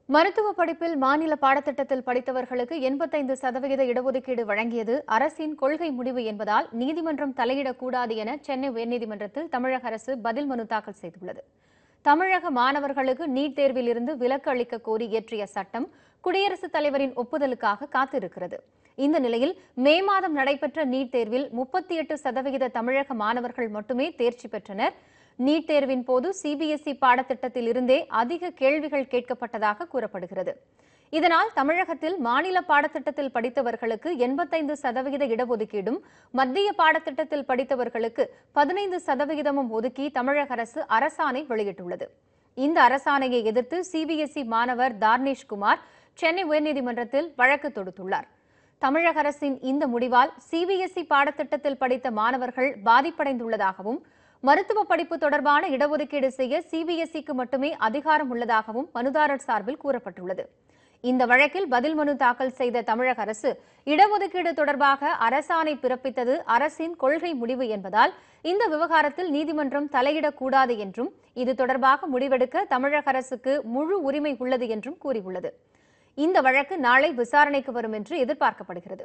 மருத்துவ படிப்பில் மாநில பாடத்திட்டத்தில் படித்தவர்களுக்கு 85% இடஒதுக்கீடு வழங்கியது அரசின் கொள்கை முடிவு என்பதால் நீதிமன்றம் தலையிடக்கூடாது என சென்னை உயர்நீதிமன்றத்தில் தமிழக அரசு பதில் மனு தாக்கல் செய்துள்ளது. தமிழக மாணவர்களுக்கு நீட் தேர்வில் இருந்து விலக்கு அளிக்க கோரி இயற்றிய சட்டம் குடியரசுத் தலைவரின் ஒப்புதலுக்காக காத்திருக்கிறது. இந்த நிலையில் மே மாதம் நடைபெற்ற நீட் தேர்வில் 38% தமிழக மாணவர்கள் மட்டுமே தேர்ச்சி பெற்றனர். நீட் தேர்வின் போது சிபிஎஸ்இ பாடத்திட்டத்தில் இருந்தே அதிக கேள்விகள் கேட்கப்பட்டதாக கூறப்படுகிறது. இதனால் தமிழகத்தில் மாநில பாடத்திட்டத்தில் படித்தவர்களுக்கு 85% இடஒதுக்கீடும், மத்திய பாடத்திட்டத்தில் படித்தவர்களுக்கு 15% ஒதுக்கி தமிழக அரசு அரசாணை வெளியிட்டுள்ளது. இந்த அரசாணையை எதிர்த்து சிபிஎஸ்இ மாணவர் தார்னேஷ்குமார் சென்னை உயர்நீதிமன்றத்தில் வழக்கு தொடுத்துள்ளார். தமிழக அரசின் இந்த முடிவால் சிபிஎஸ்இ பாடத்திட்டத்தில் படித்த மாணவர்கள் பாதிப்படைந்துள்ளதாகவும், மருத்துவ படிப்பு தொடர்பான இடஒதுக்கீடு செய்ய சிபிஎஸ்இக்கு மட்டுமே அதிகாரம் உள்ளதாகவும் மனுதாரர் சார்பில் கூறப்பட்டுள்ளது. இந்த வழக்கில் பதில் மனு தாக்கல் செய்த தமிழக அரசு, இடஒதுக்கீடு தொடர்பாக அரசாணை பிறப்பித்தது அரசின் கொள்கை முடிவு என்பதால் இந்த விவகாரத்தில் நீதிமன்றம் தலையிடக்கூடாது என்றும், இது தொடர்பாக முடிவெடுக்க தமிழக அரசுக்கு முழு உரிமை உள்ளது என்றும் கூறியுள்ளது. இந்த வழக்கு நாளை விசாரணைக்கு வரும் என்று எதிர்பார்க்கப்படுகிறது.